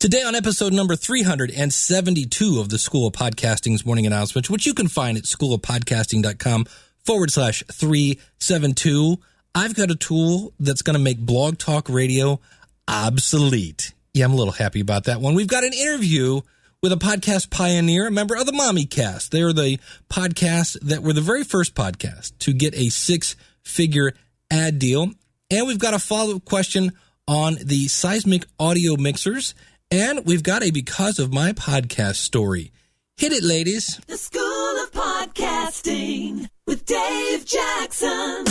Today on episode number 372 of the School of Podcasting's morning announcements, which you can find at schoolofpodcasting.com/372, I've got a tool that's going to make blog talk radio obsolete. Yeah, I'm a little happy about that one. We've got an interview with a podcast pioneer, a member of the Mommycast. They are the podcast that were the very first podcast to get a six-figure ad deal. And we've got a follow-up question on the seismic audio mixers. And we've got a Because of My Podcast story. Hit it, ladies. The School of Podcasting with Dave Jackson.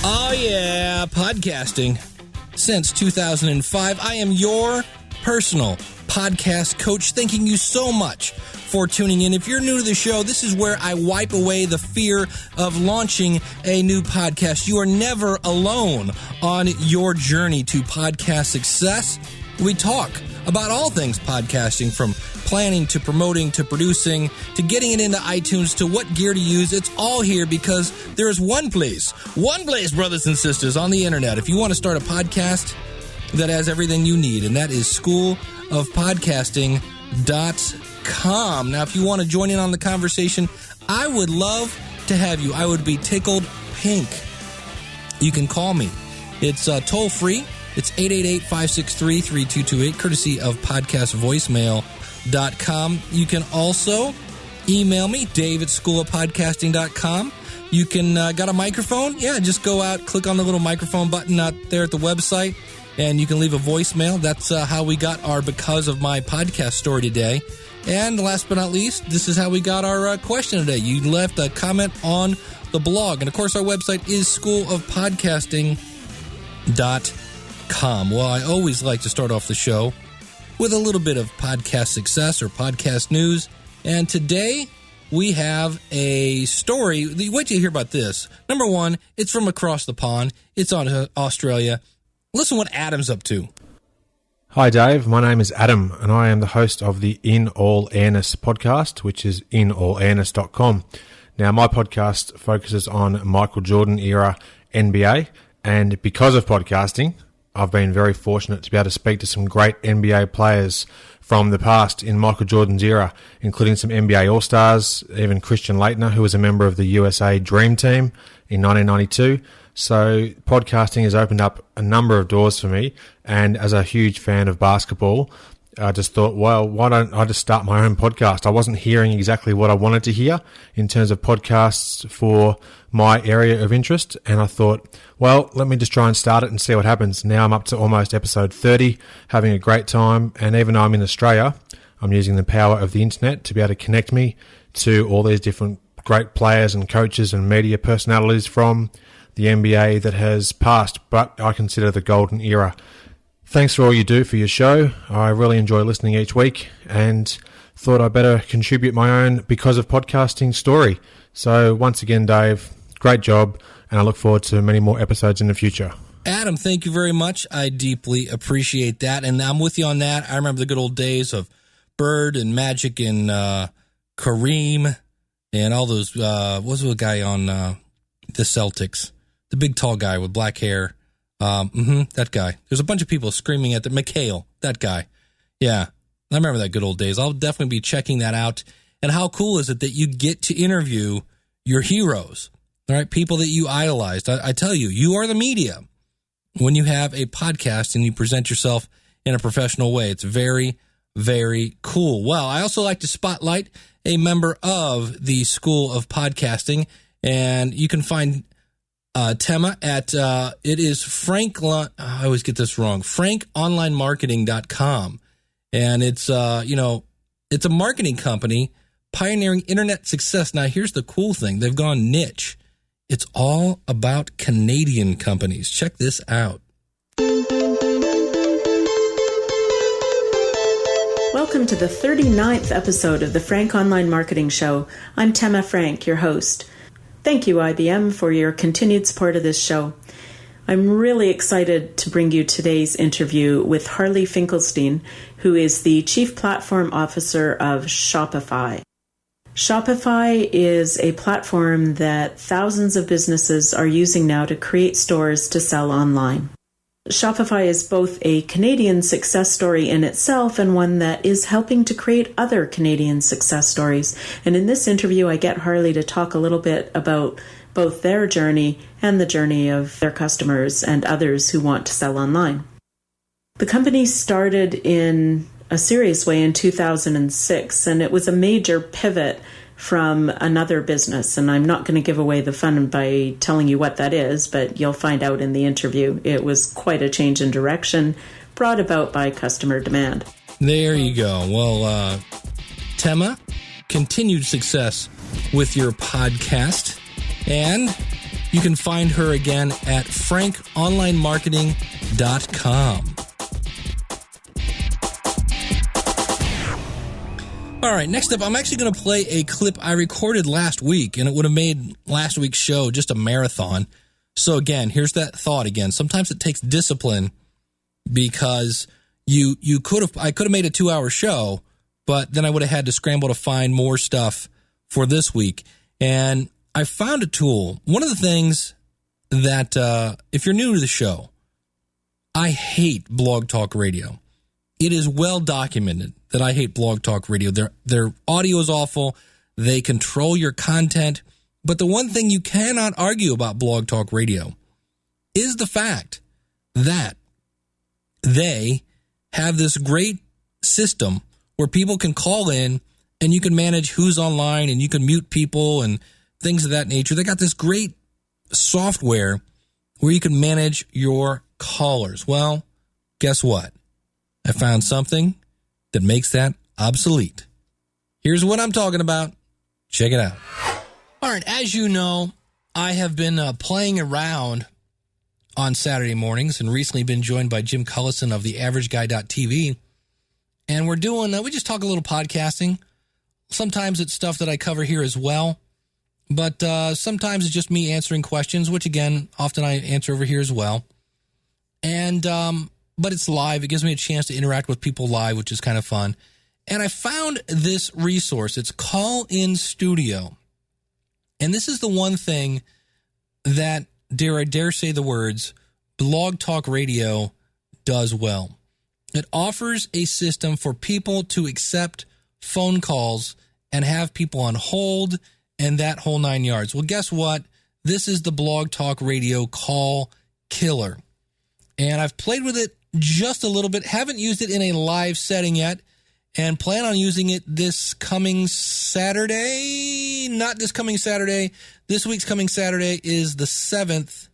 Oh, yeah, podcasting. Since 2005, I am your personal podcast coach. Thanking you so much for tuning in. If you're new to the show, this is where I wipe away the fear of launching a new podcast. You are never alone on your journey to podcast success. We talk about all things podcasting, from planning to promoting to producing to getting it into iTunes to what gear to use. It's all here because there is one place, brothers and sisters, on the internet. If you want to start a podcast that has everything you need, and that is schoolofpodcasting.com. Now, if you want to join in on the conversation, I would love to have you. I would be tickled pink. You can call me. It's toll free. It's 888-563-3228, courtesy of podcastvoicemail.com. You can also email me, Dave at schoolofpodcasting.com. You can, got a microphone? Yeah, just go out, click on the little microphone button out there at the website, and you can leave a voicemail. That's how we got our Because of My Podcast story today. And last but not least, this is how we got our question today. You left a comment on the blog. And, of course, our website is schoolofpodcasting.com. Well, I always like to start off the show with a little bit of podcast success or podcast news. And today we have a story. Wait till you hear about this. Number one, it's from across the pond. It's on Australia. Listen what Adam's up to. Hi, Dave. My name is Adam, and I am the host of the In All Airness podcast, which is inallairness.com. Now, my podcast focuses on Michael Jordan era NBA, and because of podcasting, I've been very fortunate to be able to speak to some great NBA players from the past in Michael Jordan's era, including some NBA All-Stars, even Christian Laettner, who was a member of the USA Dream Team in 1992. So podcasting has opened up a number of doors for me, and as a huge fan of basketball, I just thought, well, why don't I just start my own podcast? I wasn't hearing exactly what I wanted to hear in terms of podcasts for my area of interest, and I thought, well, let me just try and start it and see what happens. Now I'm up to almost episode 30, having a great time, and even though I'm in Australia, I'm using the power of the internet to be able to connect me to all these different great players and coaches and media personalities from the NBA that has passed, but I consider the golden era. Thanks for all you do for your show. I really enjoy listening each week, and thought I'd better contribute my own Because of Podcasting story. So once again, Dave, great job, and I look forward to many more episodes in the future. Adam, thank you very much. I deeply appreciate that, and I'm with you on that. I remember the good old days of Bird and Magic and Kareem and all those, what was the guy on the Celtics? The big tall guy with black hair. That guy. There's a bunch of people screaming at the McHale, that guy. Yeah, I remember that good old days. I'll definitely be checking that out. And how cool is it that you get to interview your heroes, all right? People that you idolized. I tell you, you are the media when you have a podcast and you present yourself in a professional way. It's very, very cool. Well, I also like to spotlight a member of the School of Podcasting, and you can find Tema at, it is I always get this wrong, frankonlinemarketing.com. And it's, it's a marketing company pioneering internet success. Now, here's the cool thing. They've gone niche. It's all about Canadian companies. Check this out. Welcome to the 39th episode of the Frank Online Marketing Show. I'm Tema Frank, your host. Thank you, IBM, for your continued support of this show. I'm really excited to bring you today's interview with Harley Finkelstein, who is the Chief Platform Officer of Shopify. Shopify is a platform that thousands of businesses are using now to create stores to sell online. Shopify is both a Canadian success story in itself and one that is helping to create other Canadian success stories. And in this interview, I get Harley to talk a little bit about both their journey and the journey of their customers and others who want to sell online. The company started in a serious way in 2006, and it was a major pivot from another business. And I'm not going to give away the fun by telling you what that is, but you'll find out in the interview. It was quite a change in direction brought about by customer demand. There you go. Well, Tema, continued success with your podcast. And you can find her again at frankonlinemarketing.com. All right, next up, I'm actually going to play a clip I recorded last week, and it would have made last week's show just a marathon. So again, here's that thought again. Sometimes it takes discipline because I could have made a 2-hour show, but then I would have had to scramble to find more stuff for this week. And I found a tool. One of the things that, if you're new to the show, I hate Blog Talk Radio. It is well documented that I hate Blog Talk Radio. Their audio is awful. They control your content. But the one thing you cannot argue about Blog Talk Radio is the fact that they have this great system where people can call in and you can manage who's online and you can mute people and things of that nature. They got this great software where you can manage your callers. Well, guess what? I found something that makes that obsolete. Here's what I'm talking about. Check it out. All right, as you know, I have been playing around on Saturday mornings and recently been joined by Jim Cullison of theaverageguy.tv. And we just talk a little podcasting. Sometimes it's stuff that I cover here as well. But sometimes it's just me answering questions, which, again, often I answer over here as well. And but it's live. It gives me a chance to interact with people live, which is kind of fun. And I found this resource. It's Call In Studio. And this is the one thing that, I dare say the words, Blog Talk Radio does well. It offers a system for people to accept phone calls and have people on hold and that whole 9 yards. Well, guess what? This is the Blog Talk Radio Call Killer. And I've played with it just a little bit. Haven't used it in a live setting yet and plan on using it this coming Saturday. Not this coming Saturday. This week's coming Saturday is the 7th.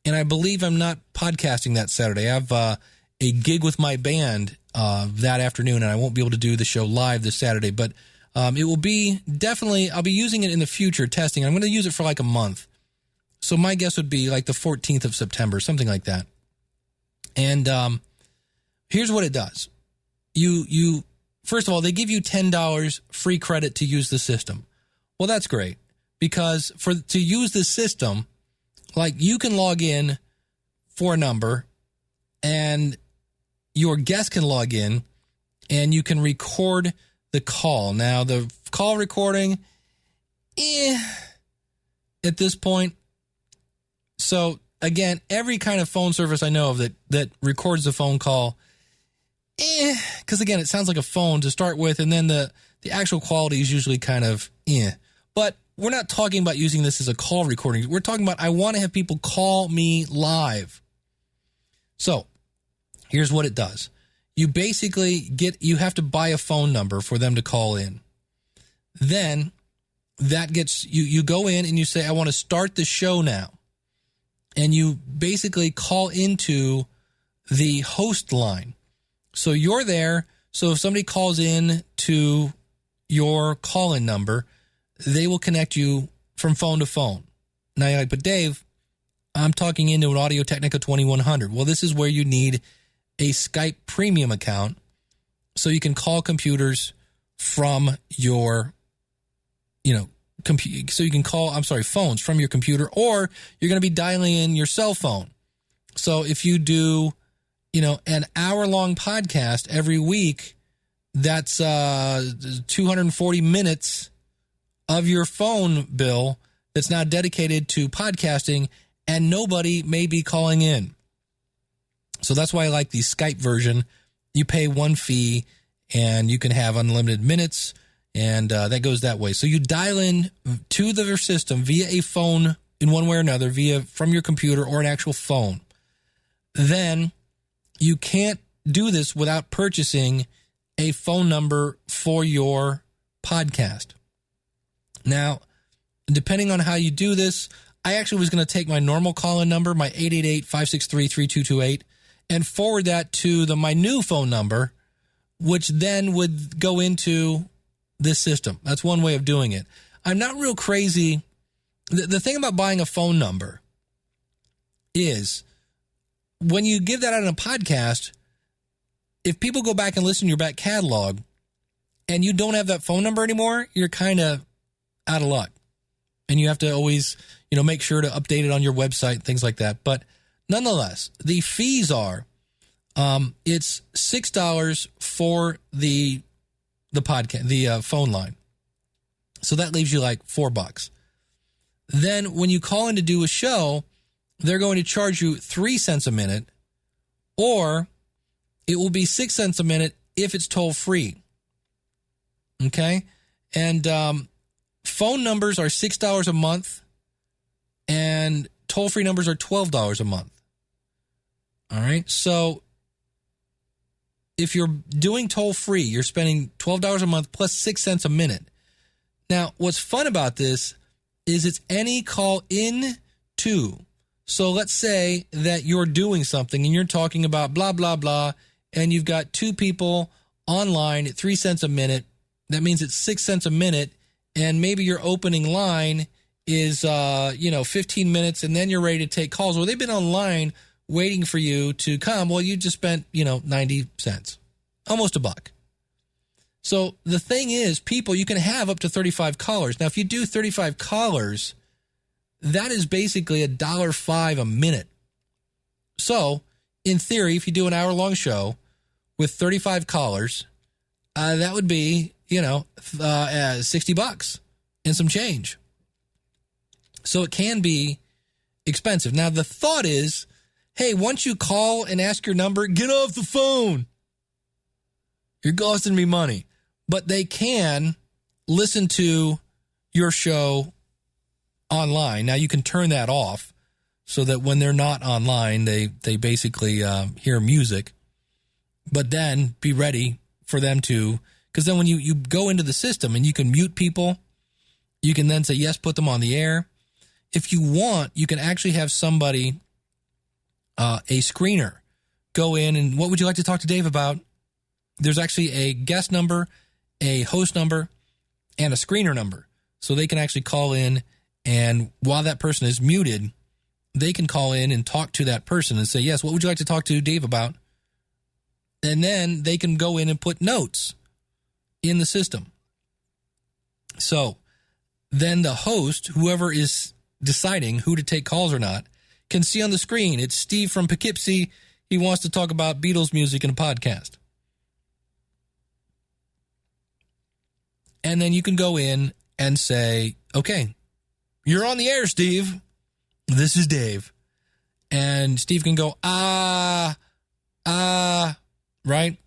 And I believe I'm not podcasting that Saturday. I have a gig with my band that afternoon, and I won't be able to do the show live this Saturday. But it will be definitely, I'll be using it in the future, testing. I'm going to use it for like a month. So my guess would be like the 14th of September, something like that. And here's what it does. You first of all, they give you $10 free credit to use the system. Well, that's great because to use this system, like you can log in for a number and your guest can log in and you can record the call. Now, the call recording, at this point. So again, every kind of phone service I know of that records the phone call, because again, it sounds like a phone to start with, and then the actual quality is usually kind of But we're not talking about using this as a call recording. We're talking about I want to have people call me live. So here's what it does. You basically you have to buy a phone number for them to call in. Then that gets, you go in and you say, I want to start the show now. And you basically call into the host line. So you're there. So if somebody calls in to your call-in number, they will connect you from phone to phone. Now you're like, but Dave, I'm talking into an Audio-Technica 2100. Well, this is where you need a Skype premium account so you can call computers from your, so you can call, phones from your computer, or you're going to be dialing in your cell phone. So if you do, an hour-long podcast every week, that's 240 minutes of your phone bill that's now dedicated to podcasting, and nobody may be calling in. So that's why I like the Skype version. You pay one fee and you can have unlimited minutes, and that goes that way. So you dial in to their system via a phone in one way or another, from your computer or an actual phone. Then you can't do this without purchasing a phone number for your podcast. Now, depending on how you do this, I actually was going to take my normal call-in number, my 888-563-3228, and forward that to my new phone number, which then would go into this system. That's one way of doing it. I'm not real crazy. The thing about buying a phone number is when you give that out in a podcast, if people go back and listen to your back catalog and you don't have that phone number anymore, you're kind of out of luck. And you have to always, make sure to update it on your website, things like that. But nonetheless, the fees are, it's $6 for the podcast, the phone line. So that leaves you like $4. Then when you call in to do a show, they're going to charge you 3 cents a minute, or it will be 6 cents a minute if it's toll free. Okay. And, phone numbers are $6 a month, and toll-free numbers are $12 a month. All right. So if you're doing toll-free, you're spending $12 a month plus 6 cents a minute. Now, what's fun about this is it's any call in to. So let's say that you're doing something and you're talking about blah, blah, blah, and you've got 2 people online at 3 cents a minute. That means it's 6 cents a minute. And maybe your opening line is, 15 minutes, and then you're ready to take calls. Well, they've been online waiting for you to come. Well, you just spent, 90 cents, almost $1. So the thing is, people, you can have up to 35 callers. Now, if you do 35 callers, that is basically $1.05 a minute. So in theory, if you do an hour-long show with 35 callers, that would be, $60 and some change. So it can be expensive. Now, the thought is, hey, once you call and ask your number, get off the phone. You're costing me money. But they can listen to your show online. Now, you can turn that off so that when they're not online, they basically hear music. But then be ready for them to, because then when you go into the system and you can mute people, you can then say, yes, put them on the air. If you want, you can actually have somebody, a screener, go in and what would you like to talk to Dave about? There's actually a guest number, a host number, and a screener number. So they can actually call in, and while that person is muted, they can call in and talk to that person and say, yes, what would you like to talk to Dave about? And then they can go in and put notes in the system. So then the host, whoever is deciding who to take calls or not, can see on the screen, it's Steve from Poughkeepsie. He wants to talk about Beatles music in a podcast. And then you can go in and say, okay, you're on the air, Steve. This is Dave. And Steve can go, right?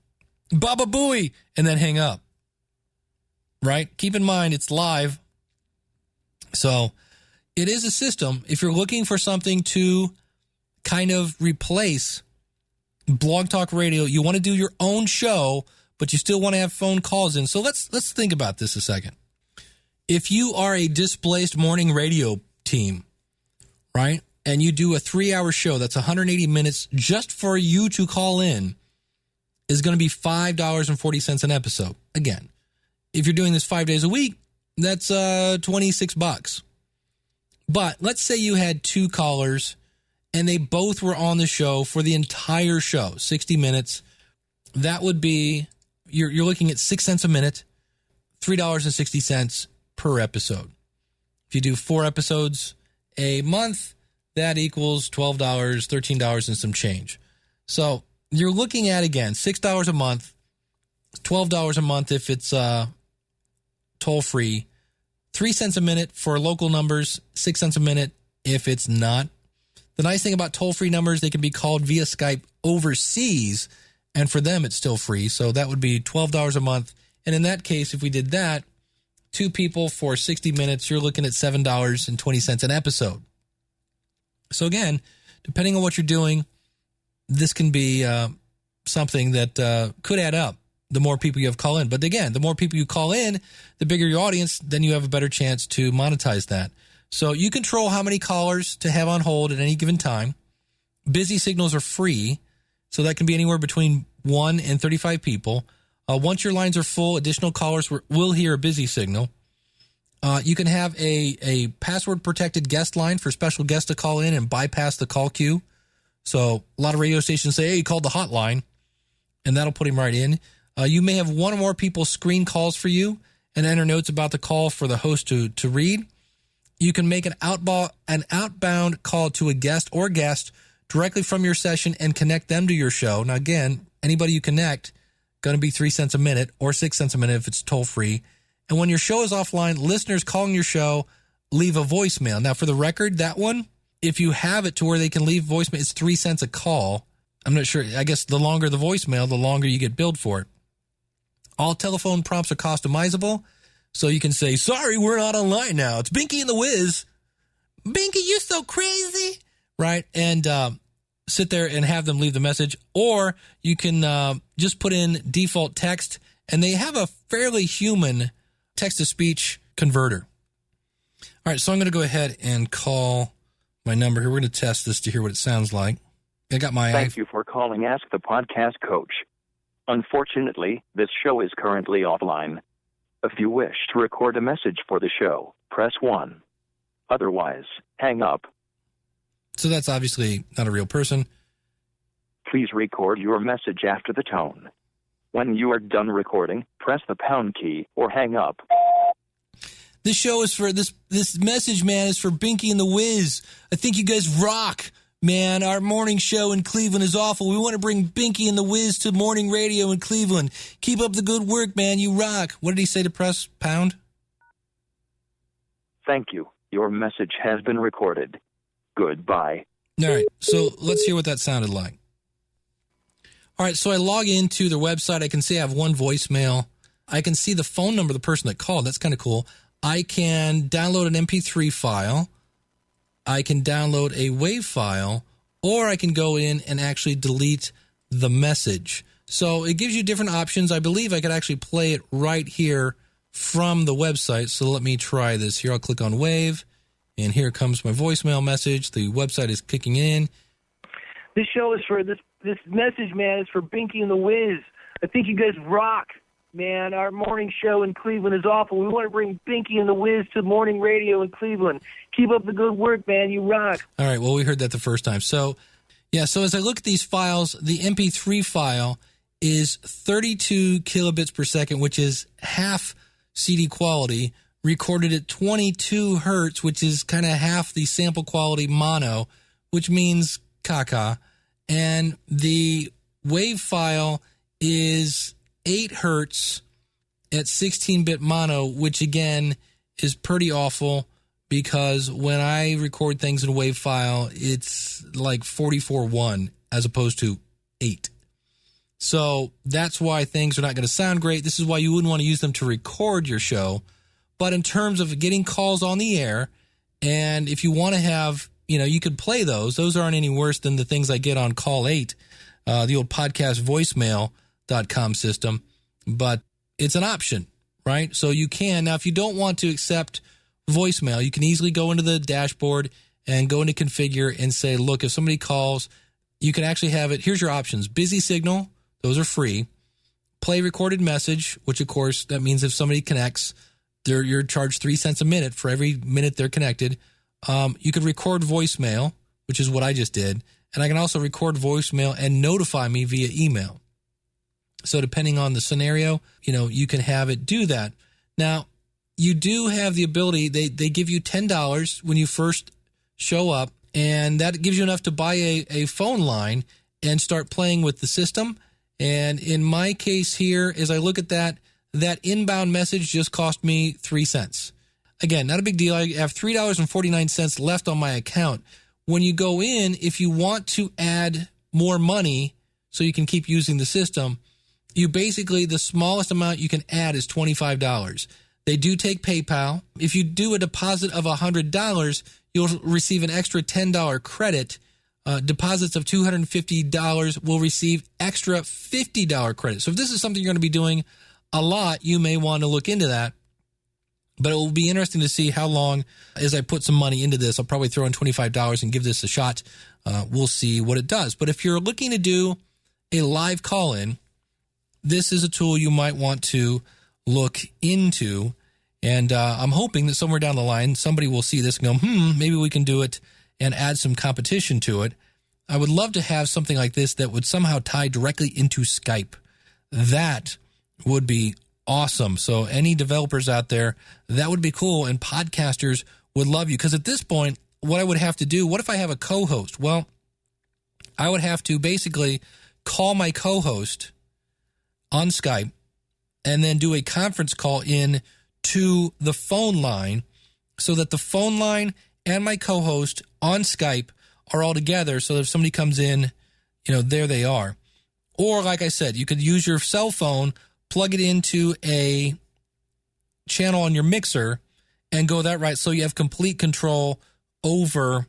Baba Booey, and then hang up. Right? Keep in mind, it's live. So it is a system. If you're looking for something to kind of replace Blog Talk Radio, you want to do your own show, but you still want to have phone calls in. So let's think about this a second. If you are a displaced morning radio team, right, and you do a 3-hour show, that's 180 minutes just for you to call in, is going to be $5.40 an episode. Again, if you're doing this 5 days a week, that's $26. But let's say you had 2 callers and they both were on the show for the entire show, 60 minutes. That would be, you're looking at 6 cents a minute, $3.60 per episode. If you do 4 episodes a month, that equals $12, $13 and some change. So you're looking at, again, $6 a month, $12 a month if it's toll-free, 3 cents a minute for local numbers, 6 cents a minute if it's not. The nice thing about toll-free numbers, they can be called via Skype overseas, and for them, it's still free. So that would be $12 a month. And in that case, if we did that, 2 people for 60 minutes, you're looking at $7.20 an episode. So again, depending on what you're doing, this can be something that could add up the more people you have call in. But again, the more people you call in, the bigger your audience, then you have a better chance to monetize that. So you control how many callers to have on hold at any given time. Busy signals are free, so that can be anywhere between 1 and 35 people. Once your lines are full, additional callers will hear a busy signal. You can have a password-protected guest line for special guests to call in and bypass the call queue. So a lot of radio stations say, hey, you called the hotline, and that'll put him right in. You may have one or more people screen calls for you and enter notes about the call for the host to read. You can make an outbound call to a guest or guest directly from your session and connect them to your show. Now, again, anybody you connect, going to be 3 cents a minute or 6 cents a minute if it's toll-free. And when your show is offline, listeners calling your show leave a voicemail. Now, for the record, that one, if you have it to where they can leave voicemail, it's 3 cents a call. I'm not sure. I guess the longer the voicemail, the longer you get billed for it. All telephone prompts are customizable. So you can say, sorry, we're not online now. It's Binky and the Wiz. Binky, you're so crazy. Right? And sit there and have them leave the message. Or you can just put in default text. And they have a fairly human text-to-speech converter. All right, so I'm going to go ahead and call my number here. We're going to test this to hear what it sounds like. I got my... Thank you for calling Ask the Podcast Coach. Unfortunately, this show is currently offline. If you wish to record a message for the show, press 1. Otherwise, hang up. So that's obviously not a real person. Please record your message after the tone. When you are done recording, press the pound key or hang up. This show is for this message, man, is for Binky and the Wiz. I think you guys rock, man. Our morning show in Cleveland is awful. We want to bring Binky and the Wiz to morning radio in Cleveland. Keep up the good work, man. You rock. What did he say to press pound? Thank you. Your message has been recorded. Goodbye. All right, so let's hear what that sounded like. All right, so I log into their website. I can see I have one voicemail. I can see the phone number of the person that called. That's kind of cool. I can download an MP3 file. I can download a WAV file, or I can go in and actually delete the message. So it gives you different options. I believe I could actually play it right here from the website. So let me try this here. I'll click on WAV, and here comes my voicemail message. The website is kicking in. This show is for this message, man, is for Binky and the Wiz. I think you guys rock, man. Our morning show in Cleveland is awful. We want to bring Binky and the Wiz to morning radio in Cleveland. Keep up the good work, man. You rock. All right, well, we heard that the first time. So, yeah, so as I look at these files, the MP3 file is 32 kilobits per second, which is half CD quality, recorded at 22 hertz, which is kind of half the sample quality mono, which means caca. And the WAV file is 8 hertz at 16-bit mono, which again is pretty awful because when I record things in a WAV file, it's like 44.1 as opposed to 8. So that's why things are not going to sound great. This is why you wouldn't want to use them to record your show. But in terms of getting calls on the air, and if you want to have, you could play those. Those aren't any worse than the things I get on Call 8, the old podcast voicemail.com system. But it's an option, right? So you can. Now, if you don't want to accept voicemail, you can easily go into the dashboard and go into configure and say, look, if somebody calls, you can actually have it. Here's your options. Busy signal, those are free. Play recorded message, which, of course, that means if somebody connects, you're charged 3 cents a minute for every minute they're connected. You could record voicemail, which is what I just did. And I can also record voicemail and notify me via email. So depending on the scenario, you can have it do that. Now, you do have the ability, they give you $10 when you first show up, and that gives you enough to buy a phone line and start playing with the system. And in my case here, as I look at that inbound message just cost me 3 cents. Again, not a big deal. I have $3.49 left on my account, when you go in, if you want to add more money so you can keep using the system, you basically, the smallest amount you can add is $25. They do take PayPal. If you do a deposit of $100, you'll receive an extra $10 credit. Deposits of $250 will receive extra $50 credit. So if this is something you're going to be doing a lot, you may want to look into that. But it will be interesting to see how long, as I put some money into this, I'll probably throw in $25 and give this a shot. We'll see what it does. But if you're looking to do a live call-in, this is a tool you might want to look into. And I'm hoping that somewhere down the line, somebody will see this and go, maybe we can do it and add some competition to it. I would love to have something like this that would somehow tie directly into Skype. That would be awesome. So any developers out there, that would be cool. And podcasters would love you. Because at this point, what I would have to do, what if I have a co-host? Well, I would have to basically call my co-host on Skype and then do a conference call in to the phone line so that the phone line and my co-host on Skype are all together. So if somebody comes in, there they are. Or like I said, you could use your cell phone, plug it into a channel on your mixer and go that right. So you have complete control over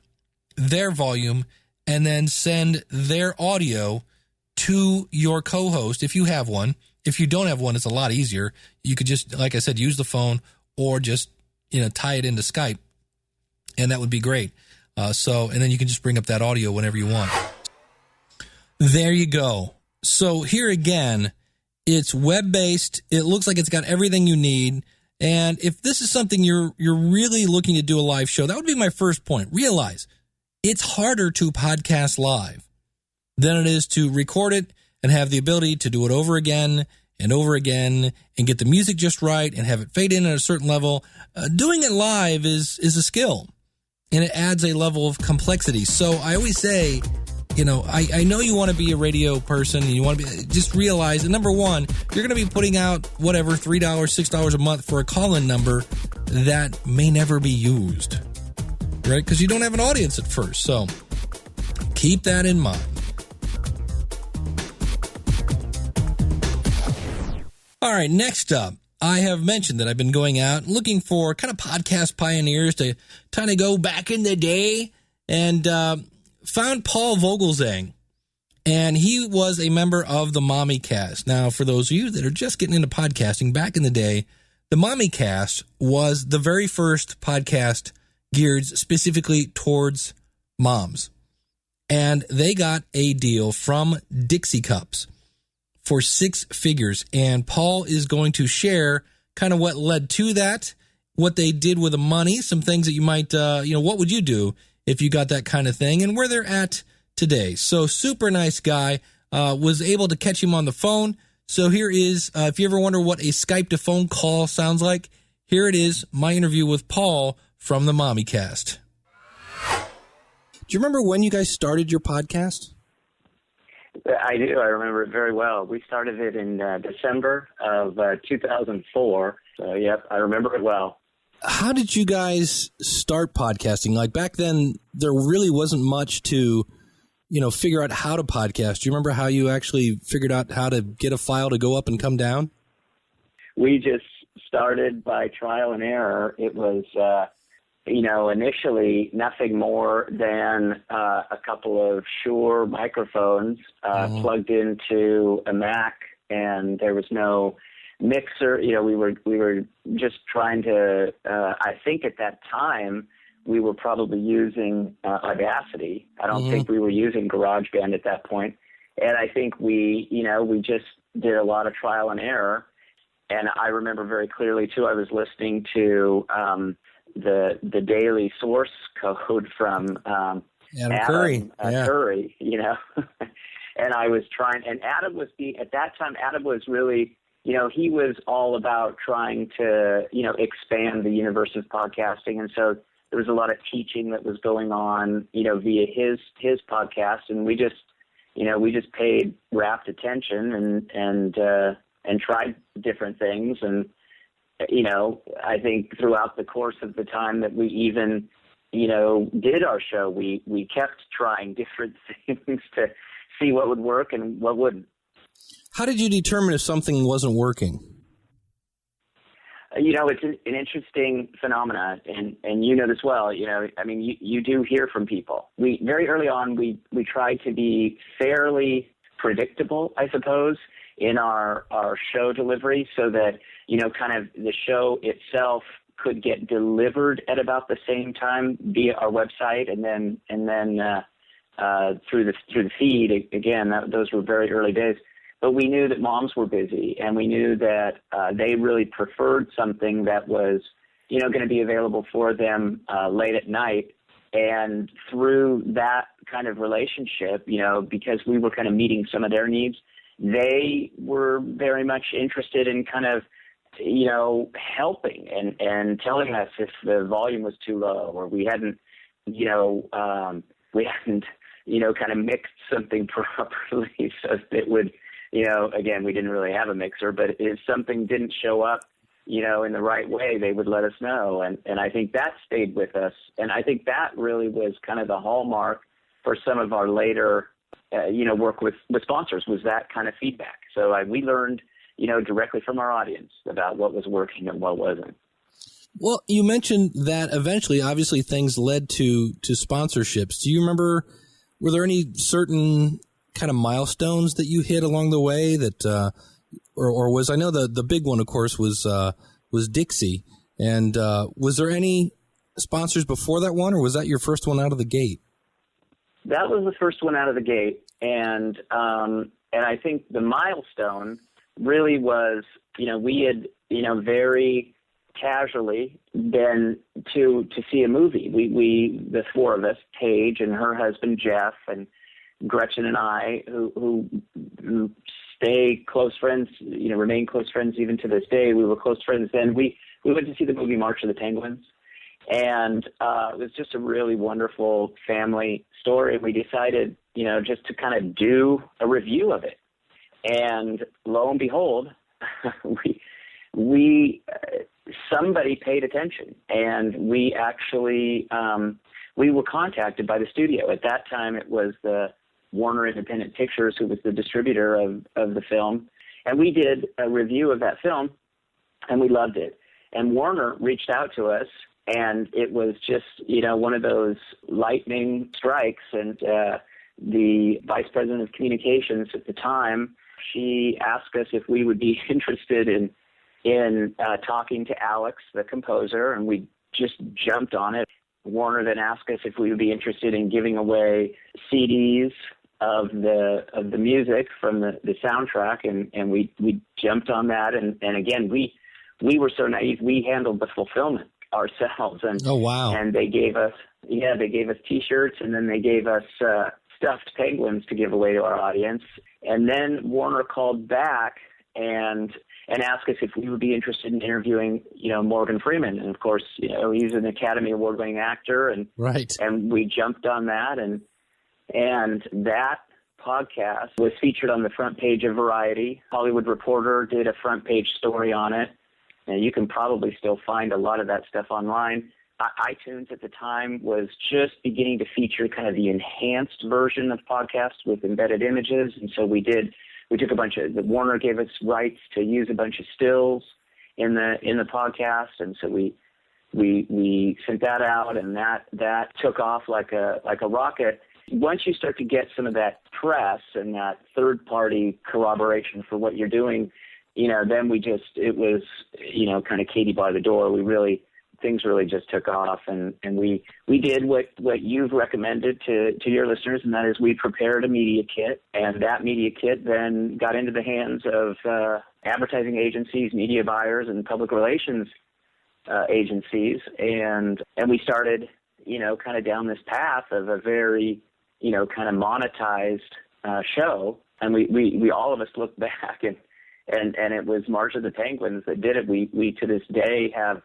their volume and then send their audio to your co-host if you have one. If you don't have one, it's a lot easier. You could just, like I said, use the phone or just, tie it into Skype. And that would be great. And then you can just bring up that audio whenever you want. There you go. So here again, it's web-based. It looks like it's got everything you need. And if this is something you're really looking to do a live show, that would be my first point. Realize it's harder to podcast live than it is to record it and have the ability to do it over again and get the music just right and have it fade in at a certain level. Doing it live is a skill, and it adds a level of complexity. So I always say, I know you want to be a radio person and you want to be, just realize that number one, you're going to be putting out whatever, $3, $6 a month for a call-in number that may never be used, right? Because you don't have an audience at first. So keep that in mind. All right, next up, I have mentioned that I've been going out looking for kind of podcast pioneers to kind of go back in the day, and found Paul Vogelzang, and he was a member of the Mommycast. Now, for those of you that are just getting into podcasting, back in the day, the Mommycast was the very first podcast geared specifically towards moms, and they got a deal from Dixie Cups for 6 figures, and Paul is going to share kind of what led to that, what they did with the money, some things that you might, what would you do if you got that kind of thing, and where they're at today. So super nice guy, was able to catch him on the phone. So here is, if you ever wonder what a Skype to phone call sounds like, here it is, my interview with Paul from the Mommycast. Do you remember when you guys started your podcast? I do. I remember it very well. We started it in December of 2004. So, yep, I remember it well. How did you guys start podcasting? Like back then, there really wasn't much to, figure out how to podcast. Do you remember how you actually figured out how to get a file to go up and come down? We just started by trial and error. It was, initially nothing more than a couple of Shure microphones plugged into a Mac, and there was no mixer. We were just trying to. I think at that time we were probably using Audacity. I don't think we were using GarageBand at that point. And I think we just did a lot of trial and error. And I remember very clearly too. I was listening to the daily source code from Adam Curry, Curry, and I was trying. And Adam was at that time. Adam was really. He was all about trying to, expand the universe of podcasting. And so there was a lot of teaching that was going on, via his podcast. And we just paid rapt attention and tried different things. And, I think throughout the course of the time that we even did our show, we kept trying different things to see what would work and what wouldn't. How did you determine if something wasn't working? It's an interesting phenomenon, and you know this well. You do hear from people. We very early on we tried to be fairly predictable, I suppose, in our show delivery, so that kind of the show itself could get delivered at about the same time via our website, and then through the feed. Again, those were very early days. But we knew that moms were busy, and we knew that they really preferred something that was, going to be available for them late at night. And through that kind of relationship, because we were kind of meeting some of their needs, they were very much interested in kind of, helping and telling us if the volume was too low, or we hadn't, kind of mixed something properly so that it would, again, we didn't really have a mixer, but if something didn't show up, in the right way, they would let us know. And I think that stayed with us. And I think that really was kind of the hallmark for some of our later, work with sponsors, was that kind of feedback. So we learned, directly from our audience about what was working and what wasn't. Well, you mentioned that eventually, obviously, things led to sponsorships. Do you remember, were there any certain kind of milestones that you hit along the way that, or was, I know the big one, of course, was Dixie. And was there any sponsors before that one, or was that your first one out of the gate? That was the first one out of the gate. And I think the milestone really was, we had, very casually been to see a movie. We the four of us, Paige and her husband, Jeff, and Gretchen and I, who stay close friends, remain close friends even to this day. We were close friends then. We went to see the movie March of the Penguins, and it was just a really wonderful family story. We decided, just to kind of do a review of it. And lo and behold, we somebody paid attention, and we actually we were contacted by the studio. At that time, it was the Warner Independent Pictures who was the distributor of the film, and we did a review of that film, and we loved it. And Warner reached out to us, and it was just one of those lightning strikes. And the vice president of communications at the time, she asked us if we would be interested in talking to Alex, the composer, and we just jumped on it. Warner then asked us if we would be interested in giving away CDs of the music from the soundtrack, and we jumped on that. And again, we were so naive, we handled the fulfillment ourselves. And oh wow! And they gave us T-shirts, and then they gave us stuffed penguins to give away to our audience. And then Warner called back and asked us if we would be interested in interviewing, Morgan Freeman. And of course, he's an Academy Award-winning actor, and right. And we jumped on that, and that podcast was featured on the front page of Variety. Hollywood Reporter did a front page story on it, and you can probably still find a lot of that stuff online. iTunes at the time was just beginning to feature kind of the enhanced version of podcasts with embedded images, and so we took a bunch of, the Warner gave us rights to use a bunch of stills in the podcast, and so we sent that out, and that took off like a rocket. Once you start to get some of that press and that third party corroboration for what you're doing, then it was kind of Katie by the door. Things really just took off, and we did what you've recommended to your listeners, and that is we prepared a media kit, and that media kit then got into the hands of advertising agencies, media buyers, and public relations agencies, and we started, kind of down this path of a very, kind of monetized show, and we all of us look back, and it was March of the Penguins that did it. We to this day have,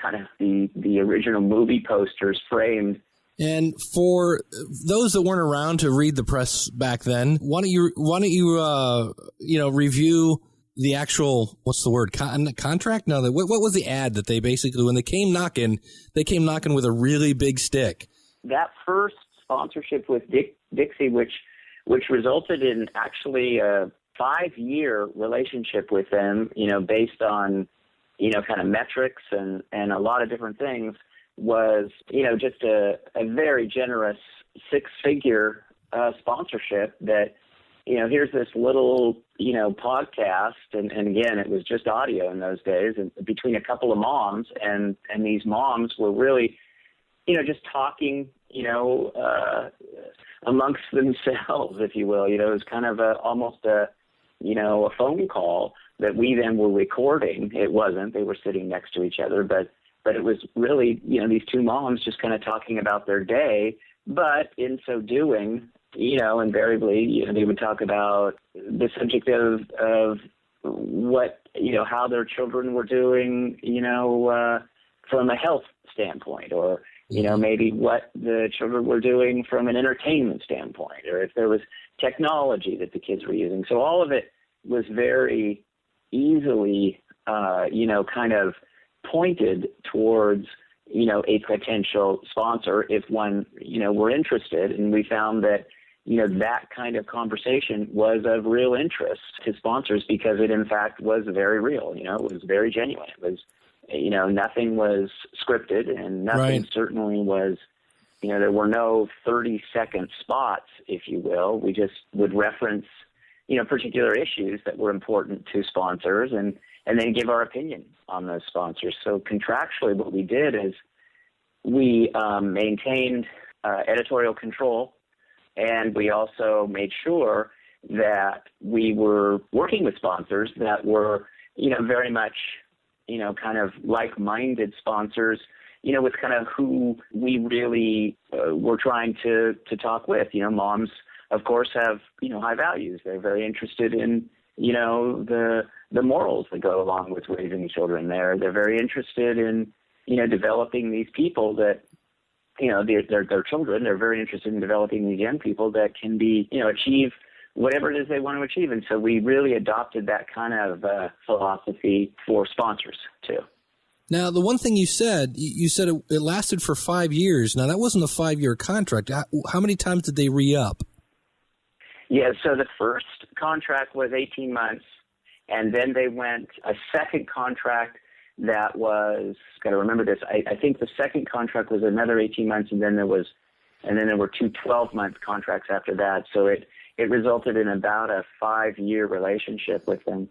kind of the original movie posters framed. And for those that weren't around to read the press back then, why don't you review the actual, what's the word, contract? No, what was the ad that they basically, when they came knocking with a really big stick? That first sponsorship with Dixie, which resulted in actually a 5-year relationship with them, based on, kind of metrics and a lot of different things, was, just a very generous 6-figure sponsorship that, here's this little, podcast, and again, it was just audio in those days, and between a couple of moms, and these moms were really, just talking, amongst themselves, if you will. It was kind of almost a phone call that we then were recording. It wasn't; they were sitting next to each other, but it was really, these two moms just kind of talking about their day. But in so doing, invariably, they would talk about the subject of what, how their children were doing, from a health standpoint, or, maybe what the children were doing from an entertainment standpoint, or if there was technology that the kids were using. So all of it was very easily, kind of pointed towards, a potential sponsor if one, were interested. And we found that, that kind of conversation was of real interest to sponsors because it, in fact, was very real. It was very genuine. It was, nothing was scripted, and nothing certainly was, there were no 30-second spots, if you will. We just would reference, particular issues that were important to sponsors and then give our opinion on those sponsors. So contractually, what we did is we maintained editorial control, and we also made sure that we were working with sponsors that were, very much, kind of like-minded sponsors, with kind of who we really were trying to talk with. Moms, of course, have, high values. They're very interested in, the morals that go along with raising children. They're very interested in, developing these people that, their children. They're very interested in developing these young people that can be, achieve whatever it is they want to achieve. And so we really adopted that kind of philosophy for sponsors too. Now, the one thing you said it lasted for 5 years. Now, that wasn't a 5-year contract. How many times did they re-up? Yeah, so the first contract was 18 months, and then they went a second contract that was, got to remember this, I think the second contract was another 18 months, and then there were 2 12-month contracts after that. So it resulted in about a 5-year relationship with them.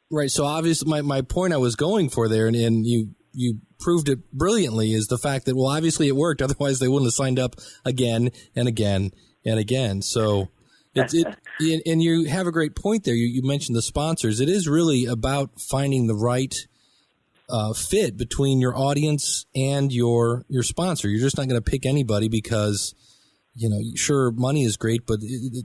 Right. So obviously my point I was going for there, and you proved it brilliantly, is the fact that, well, obviously it worked. Otherwise they wouldn't have signed up again and again and again. So and you have a great point there. You mentioned the sponsors. It is really about finding the right fit between your audience and your sponsor. You're just not going to pick anybody because, sure, money is great, but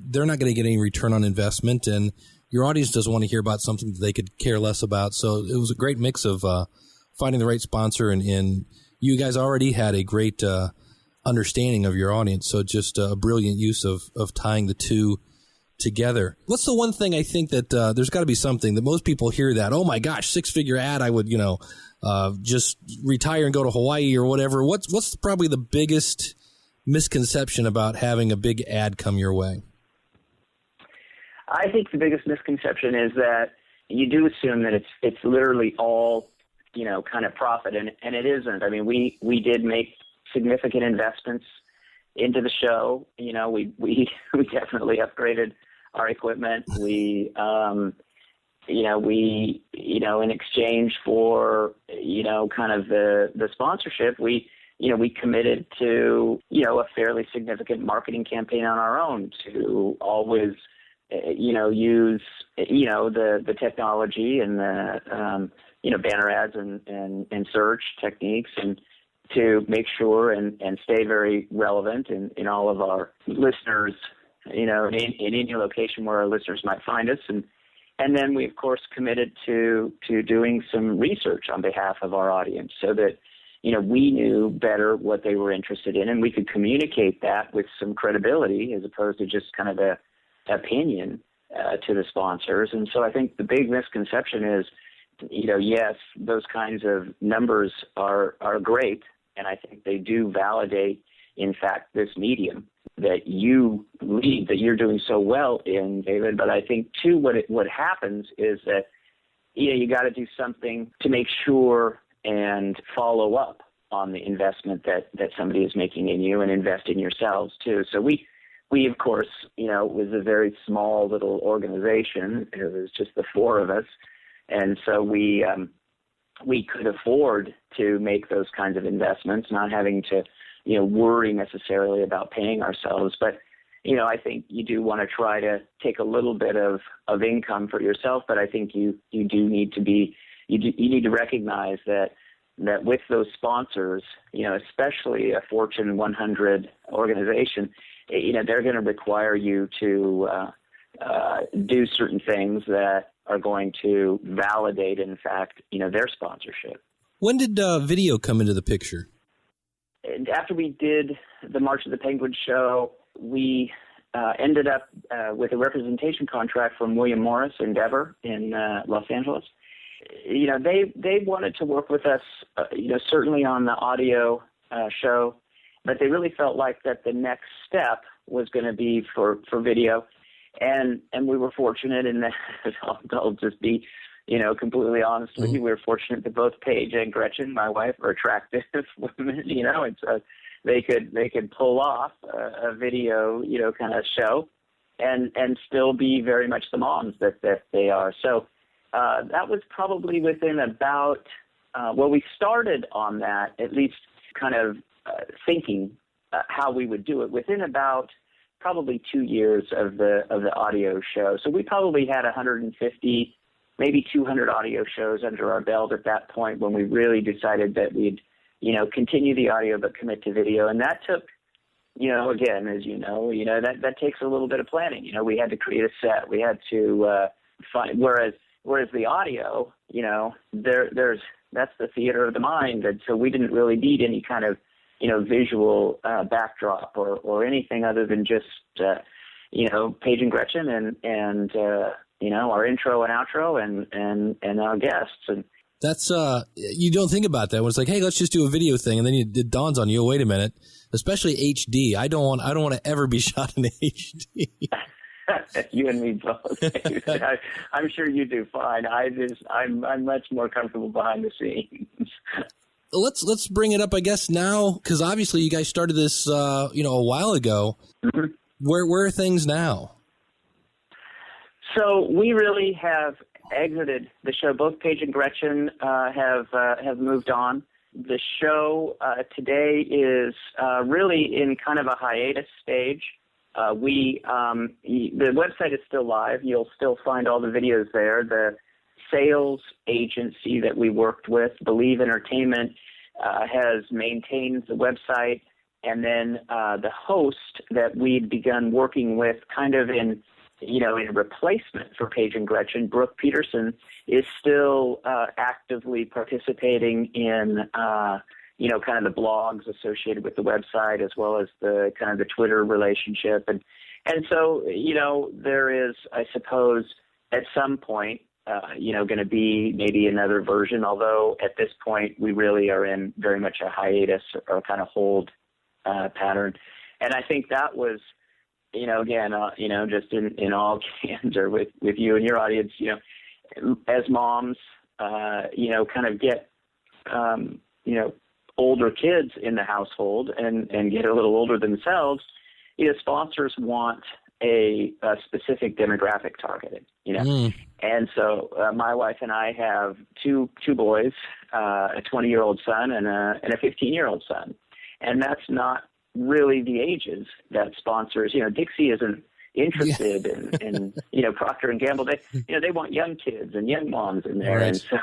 they're not going to get any return on investment, and your audience doesn't want to hear about something that they could care less about. So it was a great mix of finding the right sponsor, and you guys already had a great understanding of your audience. So just a brilliant use of tying the two together. What's the one thing I think that there's got to be something that most people hear that, oh my gosh, 6-figure ad, I would, just retire and go to Hawaii or whatever. What's probably the biggest misconception about having a big ad come your way? I think the biggest misconception is that you do assume that it's literally all, kind of profit, and it isn't. I mean, we did make significant investments into the show. We definitely upgraded our equipment. We, in exchange for, kind of the sponsorship, we committed to, a fairly significant marketing campaign on our own to always, use, the technology and the, banner ads and search techniques, and to make sure and stay very relevant in all of our listeners, in any location where our listeners might find us. And then we, of course, committed to doing some research on behalf of our audience so that, we knew better what they were interested in, and we could communicate that with some credibility as opposed to just kind of a opinion. to the sponsors. And so I think the big misconception is, yes, those kinds of numbers are great, and I think they do validate, in fact, this medium that you lead, that you're doing so well in, David. But I think, too, what happens is that, you got to do something to make sure and follow up on the investment that somebody is making in you, and invest in yourselves, too. So we of course, it was a very small little organization. It was just the four of us. And so we could afford to make those kinds of investments, not having to, worry necessarily about paying ourselves. But, I think you do want to try to take a little bit of income for yourself. But I think you do need to you need to recognize that with those sponsors, especially a Fortune 100 organization, they're going to require you to do certain things that are going to validate, in fact, their sponsorship. When did video come into the picture? And after we did the March of the Penguin show, we ended up with a representation contract from William Morris Endeavor in Los Angeles. They wanted to work with us, certainly on the audio show, but they really felt like that the next step was going to be for video. And we were fortunate in that, I'll just be, completely honest with you, we were fortunate that both Paige and Gretchen, my wife, are attractive women, and so they could pull off a video, kind of show and still be very much the moms that they are. So that was probably within about, we started on that, at least kind of thinking how we would do it within about probably 2 years of the audio show. So we probably had 150, maybe 200 audio shows under our belt at that point when we really decided that we'd, continue the audio but commit to video. And that took, again, as that takes a little bit of planning. We had to create a set. We had to find, whereas the audio, that's the theater of the mind. And so we didn't really need any kind of, visual backdrop or anything other than just, Paige and Gretchen and our intro and outro and our guests. And that's, you don't think about that when it's like, hey, let's just do a video thing. And then it dawns on you, wait a minute, especially HD. I don't want to ever be shot in HD. You and me both. I'm sure you do fine. I'm much more comfortable behind the scenes. Let's bring it up, I guess, now, because obviously you guys started this, a while ago. Mm-hmm. Where are things now? So we really have exited the show. Both Paige and Gretchen have moved on. The show today is really in kind of a hiatus stage. The website is still live. You'll still find all the videos there. The sales agency that we worked with, Believe Entertainment, has maintained the website, and then the host that we'd begun working with kind of in replacement for Paige and Gretchen, Brooke Peterson, is still actively participating in kind of the blogs associated with the website, as well as the kind of the Twitter relationship. And so, there is, I suppose, at some point, going to be maybe another version, although at this point we really are in very much a hiatus or kind of hold pattern. And I think that was, again, just in all candor with you and your audience, as moms, kind of get, older kids in the household and get a little older themselves, sponsors want a specific demographic targeted, And so my wife and I have two boys, a 20-year-old son and a 15-year-old son. And that's not really the ages that sponsors, Dixie isn't interested in Procter & Gamble. They want young kids and young moms in there. Right. And so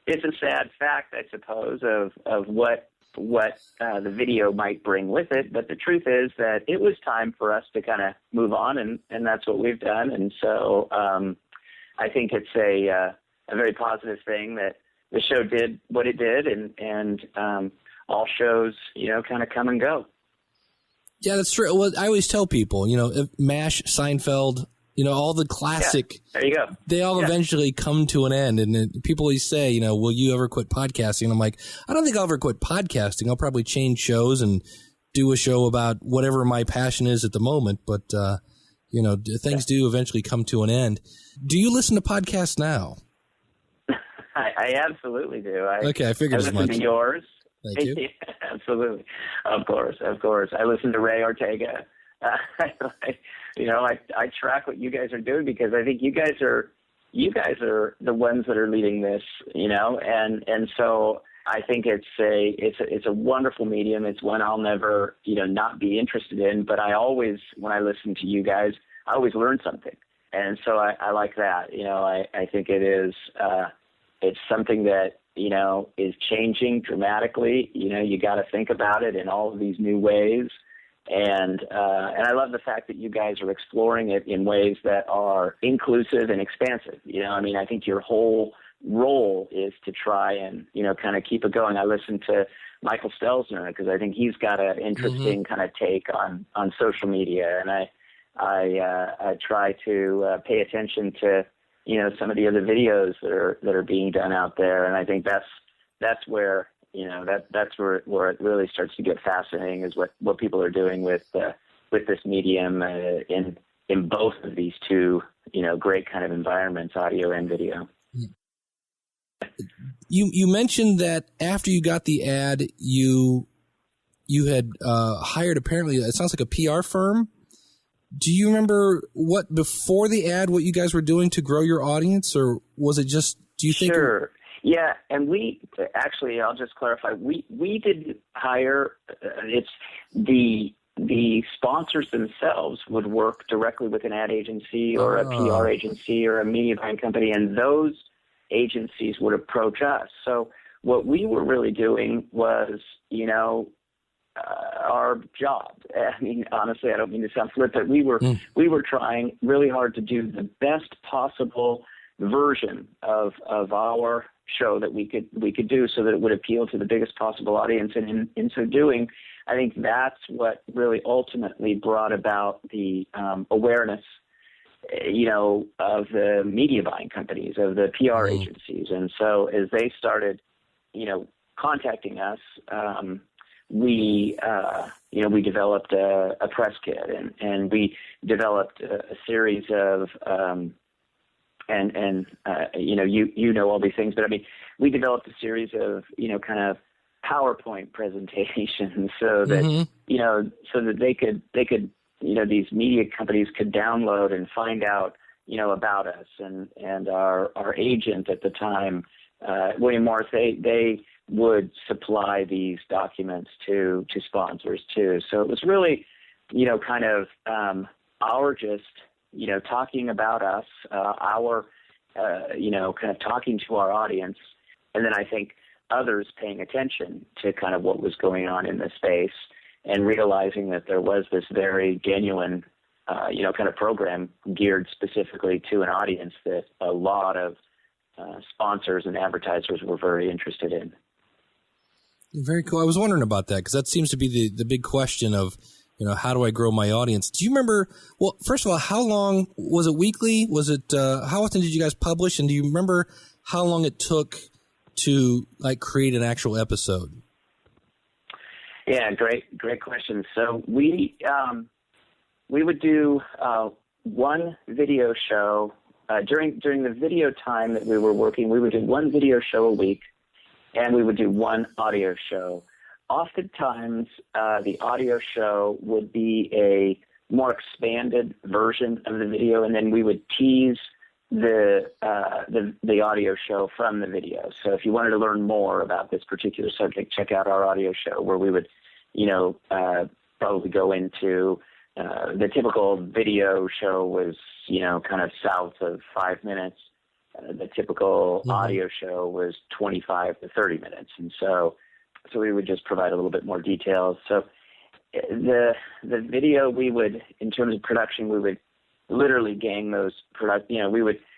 it's a sad fact, I suppose, of what the video might bring with it. But the truth is that it was time for us to kind of move on, and that's what we've done. And so I think it's a very positive thing that the show did what it did, and all shows, kind of come and go. Yeah, that's true. Well, I always tell people, if MASH, Seinfeld, all the classic. Yeah, there you go. They all eventually come to an end. And then people always say, will you ever quit podcasting? And I'm like, I don't think I'll ever quit podcasting. I'll probably change shows and do a show about whatever my passion is at the moment. But, things do eventually come to an end. Do you listen to podcasts now? I absolutely do. I figured as much. I listen to yours. Thank you. Yeah, absolutely. Of course. I listen to Ray Ortega. I track what you guys are doing because I think you guys are the ones that are leading this, and so I think it's a wonderful medium. It's one I'll never, not be interested in, but when I listen to you guys, I always learn something. And so I like that. I think it is, it's something that, is changing dramatically. You got to think about it in all of these new ways. And I love the fact that you guys are exploring it in ways that are inclusive and expansive. I think your whole role is to try and, kind of keep it going. I listen to Michael Stelzner because I think he's got an interesting kind of take on social media. And I try to pay attention to, some of the other videos that are being done out there. And I think that's where, that's where it really starts to get fascinating is what people are doing with this medium in both of these two, great kind of environments, audio and video. You mentioned that after you got the ad, you had hired, apparently, it sounds like a PR firm. Do you remember before the ad, what you guys were doing to grow your audience, or was it just, do you think? Sure. Yeah, and I'll just clarify, we did hire, it's the sponsors themselves would work directly with an ad agency or a PR agency or a media buying company, and those agencies would approach us. So what we were really doing was, our job. Honestly, I don't mean to sound flip, but we were trying really hard to do the best possible version of our show that we could do so that it would appeal to the biggest possible audience. And in so doing, I think that's what really ultimately brought about the awareness, of the media buying companies, of the PR agencies. And so as they started, contacting us, we developed a press kit and we developed a series of, all these things, but we developed a series of, kind of PowerPoint presentations so that, so that they could, these media companies could download and find out, about us and our agent at the time, William Morris, they would supply these documents to sponsors too. So it was really, kind of our just, talking about us, our, kind of talking to our audience. And then I think others paying attention to kind of what was going on in the space and realizing that there was this very genuine, kind of program geared specifically to an audience that a lot of sponsors and advertisers were very interested in. Very cool. I was wondering about that because that seems to be the big question of, how do I grow my audience? Do you remember, well, first of all, how long, was it weekly? Was it, how often did you guys publish? And do you remember how long it took to create an actual episode? Yeah, great question. So we would do one video show during the video time that we were working. We would do one video show a week, and we would do one audio show. Oftentimes, the audio show would be a more expanded version of the video, and then we would tease the audio show from the video. So if you wanted to learn more about this particular subject, check out our audio show where we would, probably go into the typical video show was, kind of south of 5 minutes. The typical audio show was 25 to 30 minutes. And so we would just provide a little bit more details. So the video we would, in terms of production, we would literally gang those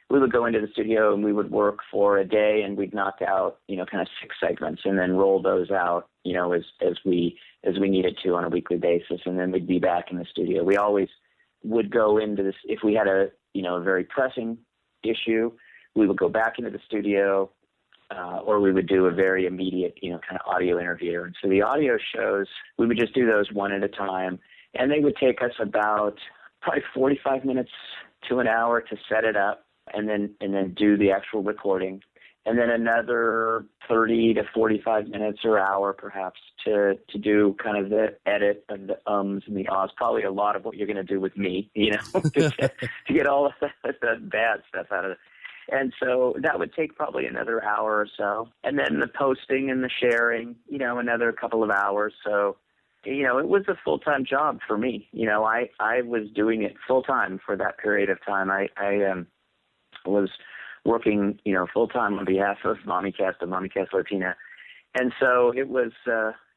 we would go into the studio and we would work for a day and we'd knock out, kind of 6 segments and then roll those out, as we needed to on a weekly basis. And then we'd be back in the studio. We always would go into this, if we had a a very pressing issue, we would go back into the studio, or we would do a very immediate, kind of audio interview. And so the audio shows, we would just do those one at a time, and they would take us about probably 45 minutes to an hour to set it up, and then do the actual recording, and then another 30 to 45 minutes or hour perhaps to do kind of the edit of the ums and the ahs, probably a lot of what you're going to do with me, to get all of the bad stuff out of it. And so that would take probably another hour or so. And then the posting and the sharing, another couple of hours. So, it was a full-time job for me. I was doing it full-time for that period of time. I was working, full-time on behalf of Mommycast and Mommycast Latina. And so it was,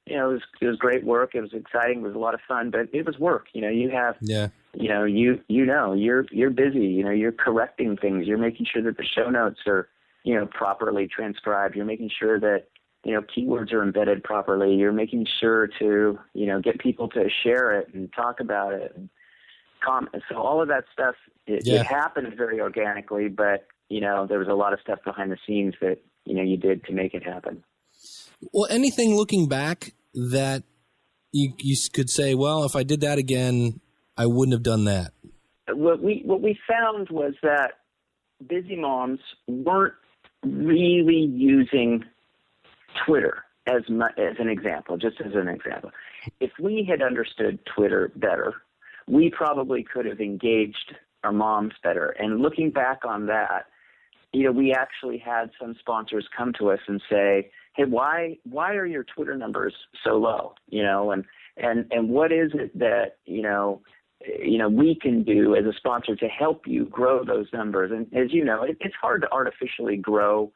it was great work. It was exciting. It was a lot of fun, but it was work. You have, you're busy, you're correcting things. You're making sure that the show notes are, properly transcribed. You're making sure that, keywords are embedded properly. You're making sure to, get people to share it and talk about it and comment. So all of that stuff, it happened very organically, but, there was a lot of stuff behind the scenes that, you did to make it happen. Well, anything looking back that you could say, well, if I did that again, I wouldn't have done that? What we found was that busy moms weren't really using Twitter as an example, just as an example. If we had understood Twitter better, we probably could have engaged our moms better. And looking back on that, we actually had some sponsors come to us and say, hey, why are your Twitter numbers so low? And what is it that, we can do as a sponsor to help you grow those numbers? And as you know, it's hard to artificially grow,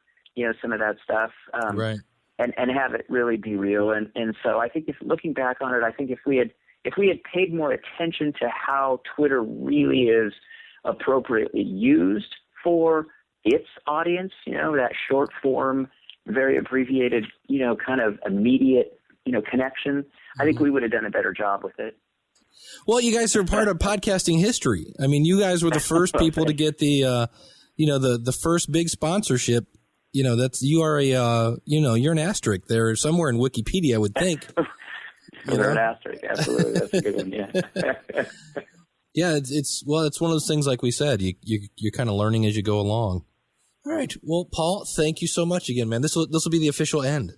some of that stuff, right, and have it really be real. And so I think looking back on it, I think if we had paid more attention to how Twitter really is appropriately used for its audience, that short form, very abbreviated, kind of immediate, connection, I think we would have done a better job with it. Well, you guys are part of podcasting history. I mean, you guys were the first people to get the, the first big sponsorship. You're an asterisk there somewhere in Wikipedia, I would think. You're an asterisk, absolutely. That's a good one, yeah. Yeah, it's one of those things, like we said, you're kind of learning as you go along. All right. Well, Paul, thank you so much again, man. This will be the official end.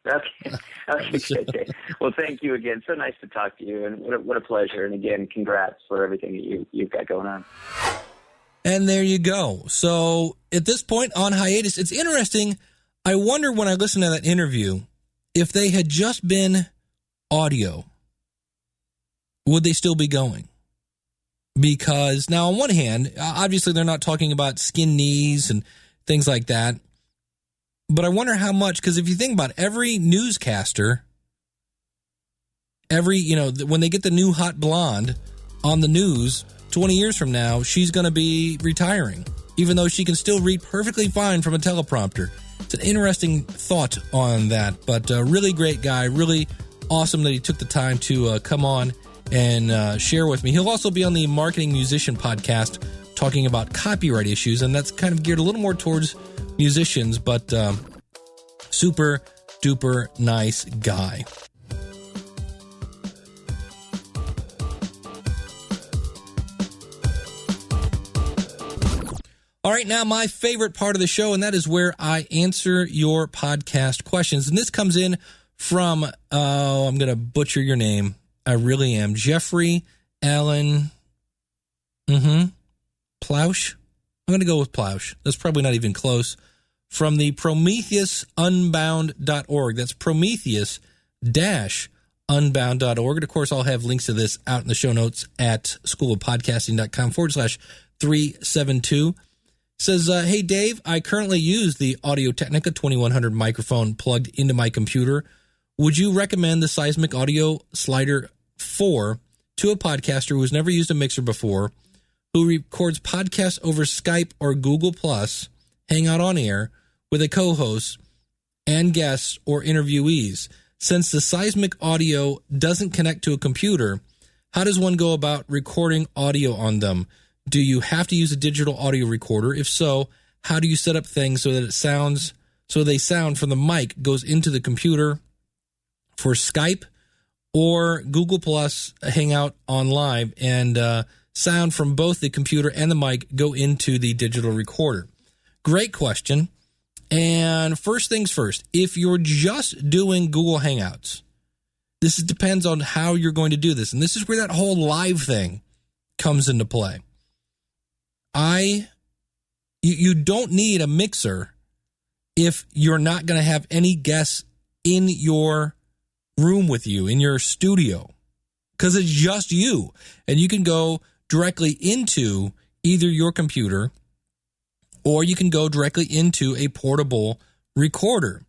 Okay. Good. Well, thank you again. So nice to talk to you, and what a pleasure. And again, congrats for everything that you've got going on. And there you go. So at this point on hiatus, it's interesting. I wonder when I listened to that interview, if they had just been audio, would they still be going? Because now on one hand, obviously they're not talking about skin knees and things like that. But I wonder how much, because if you think about every newscaster, when they get the new hot blonde on the news, 20 years from now, she's going to be retiring, even though she can still read perfectly fine from a teleprompter. It's an interesting thought on that, but a really great guy, really awesome that he took the time to come on and share with me. He'll also be on the Marketing Musician podcast talking about copyright issues, and that's kind of geared a little more towards musicians, but super duper nice guy. All right, now my favorite part of the show, and that is where I answer your podcast questions. And this comes in from, I'm going to butcher your name. I really am. Jeffrey Allen Plausch. I'm going to go with Plausch. That's probably not even close. From the PrometheusUnbound.org. That's Prometheus-Unbound.org. And of course, I'll have links to this out in the show notes at schoolofpodcasting.com/372. Says, hey, Dave, I currently use the Audio-Technica 2100 microphone plugged into my computer. Would you recommend the Seismic Audio Slider 4 to a podcaster who has never used a mixer before, who records podcasts over Skype or Google Plus, Hangout on Air, with a co-host and guests or interviewees? Since the Seismic Audio doesn't connect to a computer, how does one go about recording audio on them? Do you have to use a digital audio recorder? If so, how do you set up things so that they sound from the mic goes into the computer for Skype or Google Plus Hangout on Live, and sound from both the computer and the mic go into the digital recorder? Great question. And first things first, if you're just doing Google Hangouts, this depends on how you're going to do this. And this is where that whole live thing comes into play. You don't need a mixer if you're not going to have any guests in your room with you, in your studio, because it's just you. And you can go directly into either your computer or you can go directly into a portable recorder.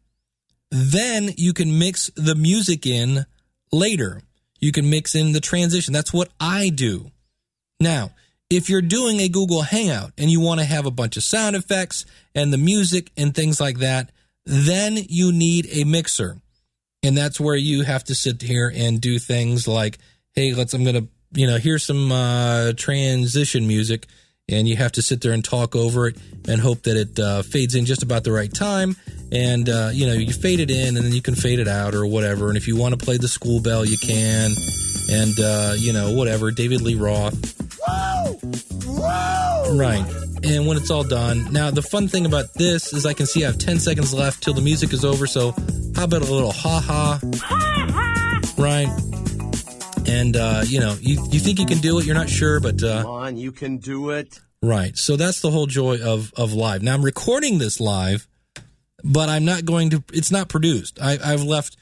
Then you can mix the music in later. You can mix in the transition. That's what I do. Now, if you're doing a Google Hangout and you want to have a bunch of sound effects and the music and things like that, then you need a mixer. And that's where you have to sit here and do things like, hey, I'm going to, here's some transition music. And you have to sit there and talk over it and hope that it fades in just about the right time. And, you fade it in and then you can fade it out or whatever. And if you want to play the school bell, you can. And, whatever, David Lee Roth. Whoa! Whoa! Right. And when it's all done. Now, the fun thing about this is I can see I have 10 seconds left till the music is over. So how about a little ha-ha? Ha-ha! Right. And, you think you can do it. You're not sure, but... Come on, you can do it. Right. So that's the whole joy of live. Now, I'm recording this live, but I'm not going to... It's not produced. I've left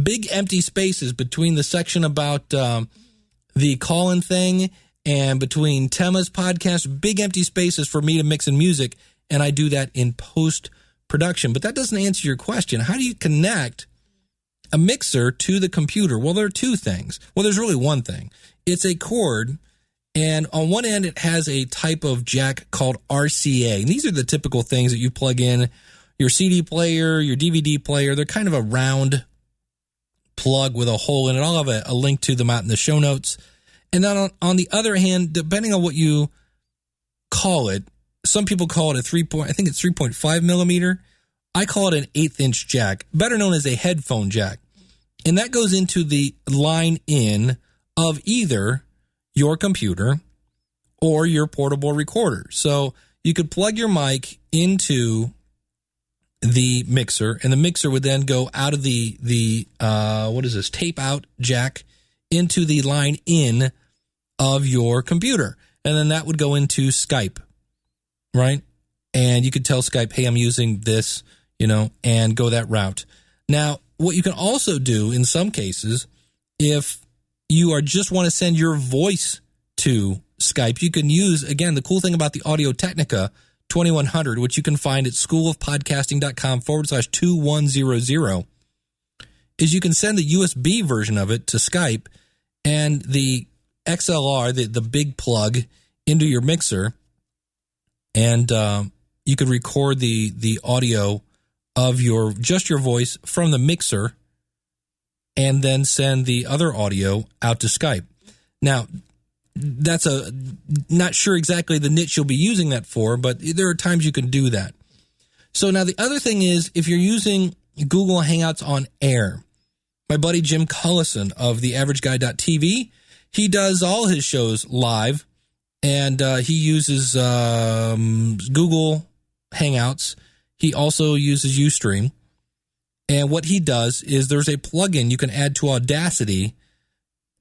big empty spaces between the section about the call-in thing and between Tema's podcast, big empty spaces for me to mix in music, and I do that in post-production. But that doesn't answer your question. How do you connect a mixer to the computer? Well, there are two things. Well, there's really one thing. It's a cord, and on one end it has a type of jack called RCA. And these are the typical things that you plug in your CD player, your DVD player. They're kind of a round plug with a hole in it. I'll have a link to them out in the show notes. And then on the other hand, depending on what you call it, some people call it I think it's 3.5 millimeter. I call it an 1/8 inch jack, better known as a headphone jack. And that goes into the line in of either your computer or your portable recorder. So you could plug your mic into the mixer, and the mixer would then go out of the tape out jack into the line in of your computer. And then that would go into Skype, right? And you could tell Skype, hey, I'm using this, and go that route. Now, what you can also do in some cases, if you just want to send your voice to Skype, you can use, again, the cool thing about the Audio Technica 2100, which you can find at schoolofpodcasting.com/2100, is you can send the USB version of it to Skype and the XLR, the big plug, into your mixer, and you could record the audio of your voice from the mixer and then send the other audio out to Skype. Now, that's not sure exactly the niche you'll be using that for, but there are times you can do that. So now the other thing is, if you're using Google Hangouts on air, my buddy Jim Cullison of theaverageguy.tv, he does all his shows live, and he uses Google Hangouts. He also uses Ustream. And what he does is there's a plugin you can add to Audacity,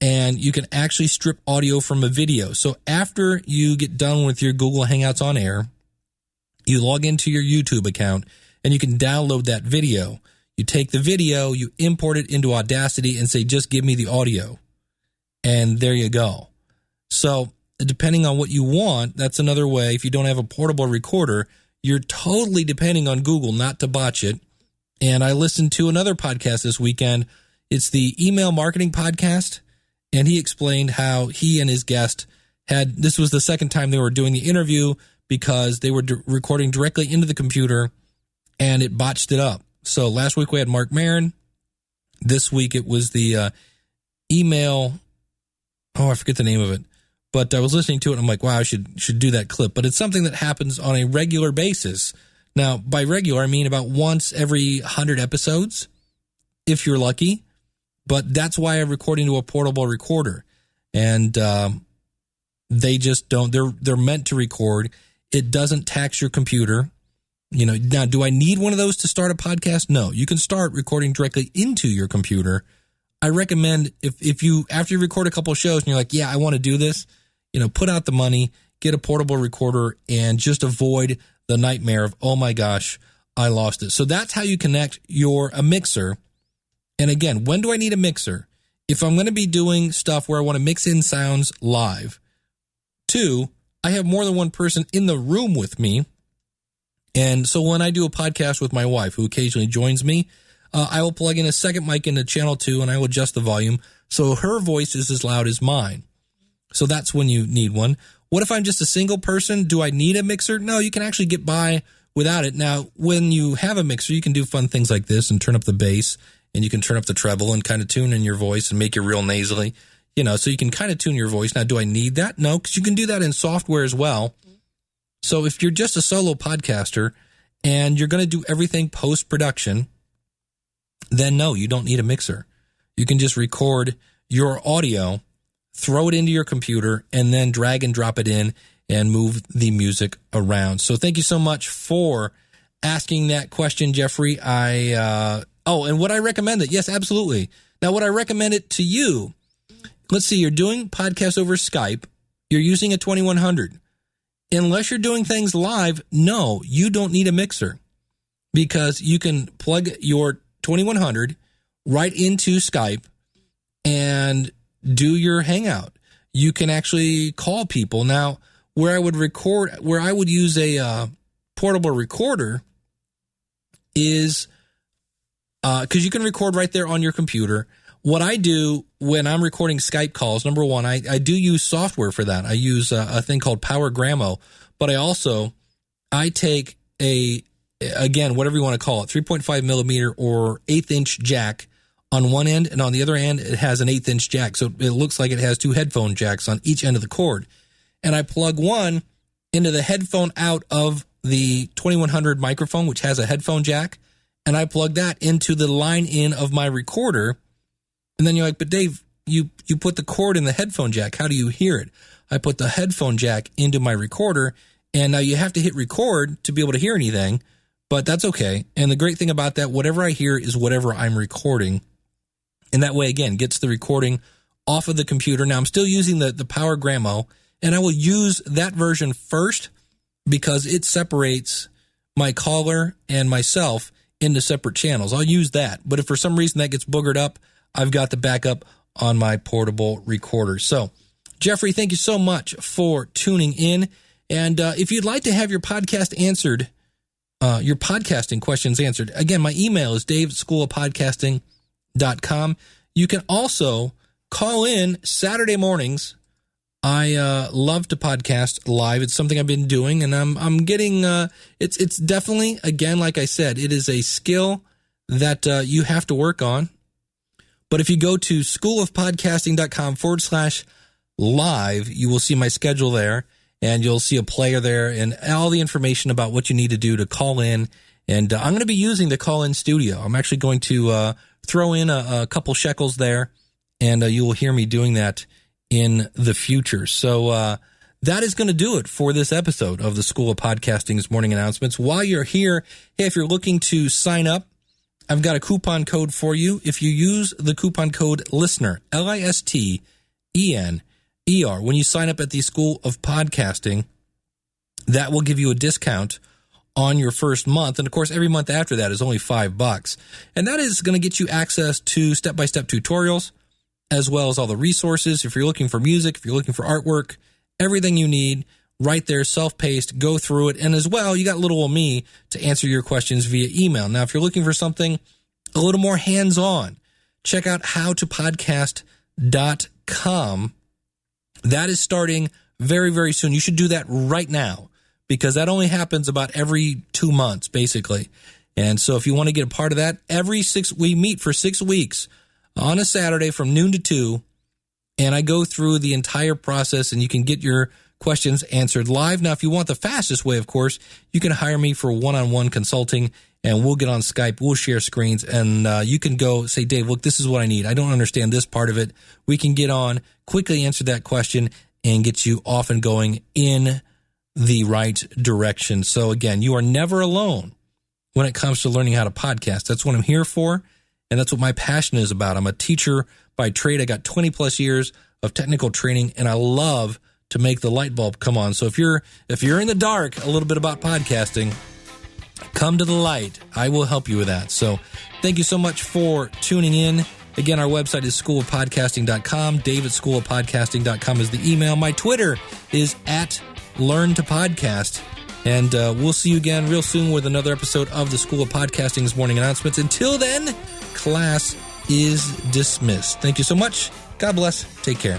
and you can actually strip audio from a video. So after you get done with your Google Hangouts on air, you log into your YouTube account, and you can download that video. You take the video, you import it into Audacity, and say, just give me the audio. And there you go. So depending on what you want, that's another way. If you don't have a portable recorder, you're totally depending on Google not to botch it. And I listened to another podcast this weekend. It's the Email Marketing Podcast. And he explained how he and his guest this was the second time they were doing the interview because they were recording directly into the computer and it botched it up. So last week we had Mark Maron. This week it was the email. Oh, I forget the name of it. but I was listening to it and I'm like, wow, I should do that clip. But it's something that happens on a regular basis. Now, by regular, I mean about once every 100 episodes, if you're lucky. But that's why I record into a portable recorder. And they just don't, they're meant to record. It doesn't tax your computer. Now, do I need one of those to start a podcast? No, you can start recording directly into your computer. I recommend if you, after you record a couple of shows and you're like, yeah, I want to do this, put out the money, get a portable recorder, and just avoid the nightmare of, oh my gosh, I lost it. So that's how you connect a mixer. And again, when do I need a mixer? If I'm going to be doing stuff where I want to mix in sounds live. 2, I have more than one person in the room with me. And so when I do a podcast with my wife, who occasionally joins me, I will plug in a second mic into channel 2 and I will adjust the volume so her voice is as loud as mine. So that's when you need one. What if I'm just a single person? Do I need a mixer? No, you can actually get by without it. Now, when you have a mixer, you can do fun things like this and turn up the bass, and you can turn up the treble and kind of tune in your voice and make it real nasally, so you can kind of tune your voice. Now, do I need that? No, because you can do that in software as well. So if you're just a solo podcaster and you're going to do everything post-production, then no, you don't need a mixer. You can just record your audio, throw it into your computer, and then drag and drop it in and move the music around. So thank you so much for asking that question, Jeffrey. And would I recommend it? Yes, absolutely. Now, would I recommend it to you? Let's see, you're doing podcasts over Skype. You're using a 2100. Unless you're doing things live, no, you don't need a mixer, because you can plug your 2100 right into Skype and do your Hangout. You can actually call people. Now, where I would use a portable recorder is because you can record right there on your computer. What I do when I'm recording Skype calls, number one, I do use software for that. I use a thing called Power Grammo, but I take again, whatever you want to call it, 3.5 millimeter or 1/8-inch jack on one end, and on the other end, it has an 1/8-inch jack. So it looks like it has 2 headphone jacks on each end of the cord. And I plug one into the headphone out of the 2100 microphone, which has a headphone jack, and I plug that into the line in of my recorder. And then you're like, but Dave, you put the cord in the headphone jack. How do you hear it? I put the headphone jack into my recorder, and now you have to hit record to be able to hear anything, but that's okay. And the great thing about that, whatever I hear is whatever I'm recording. And that way, again, gets the recording off of the computer. Now, I'm still using the Power Grammo, and I will use that version first because it separates my caller and myself into separate channels. I'll use that. But if for some reason that gets boogered up, I've got the backup on my portable recorder. So, Jeffrey, thank you so much for tuning in. And if you'd like to have your podcast answered, your podcasting questions answered, again, my email is dave@schoolofpodcasting.com. You can also call in Saturday mornings. I love to podcast live. It's something I've been doing, and I'm getting. It's definitely, again, like I said, it is a skill that you have to work on. But if you go to schoolofpodcasting.com/live, you will see my schedule there, and you'll see a player there and all the information about what you need to do to call in. And I'm going to be using the call-in studio. I'm actually going to throw in a couple shekels there, and you will hear me doing that in the future. So that is going to do it for this episode of the School of Podcasting's morning announcements. While you're here, hey, if you're looking to sign up, I've got a coupon code for you. If you use the coupon code LISTENER, LISTENER, when you sign up at the School of Podcasting, that will give you a discount on your first month. And of course, every month after that is only $5. And that is going to get you access to step-by-step tutorials, as well as all the resources. If you're looking for music, if you're looking for artwork, everything you need right there, self-paced, go through it. And as well, you got little old me to answer your questions via email. Now, if you're looking for something a little more hands-on, check out howtopodcast.com. That is starting very, very soon. You should do that right now, because that only happens about every 2 months, basically. And so if you want to get a part of that, we meet for 6 weeks on a Saturday from noon to 2, and I go through the entire process, and you can get your questions answered live. Now, if you want the fastest way, of course, you can hire me for one-on-one consulting, and we'll get on Skype, we'll share screens, and you can go say, Dave, look, this is what I need. I don't understand this part of it. We can get on, quickly answer that question, and get you off and going in the right direction. So again, you are never alone when it comes to learning how to podcast. That's what I'm here for, and that's what my passion is about. I'm a teacher by trade. I got 20 plus years of technical training, and I love to make the light bulb come on. So if you're in the dark a little bit about podcasting, come to the light. I will help you with that. So thank you so much for tuning in. Again, our website is schoolofpodcasting.com. Dave@schoolofpodcasting.com is the email. My Twitter is @LearnToPodcast. And we'll see you again real soon with another episode of the School of Podcasting's morning announcements. Until then, class is dismissed. Thank you so much. God bless. Take care.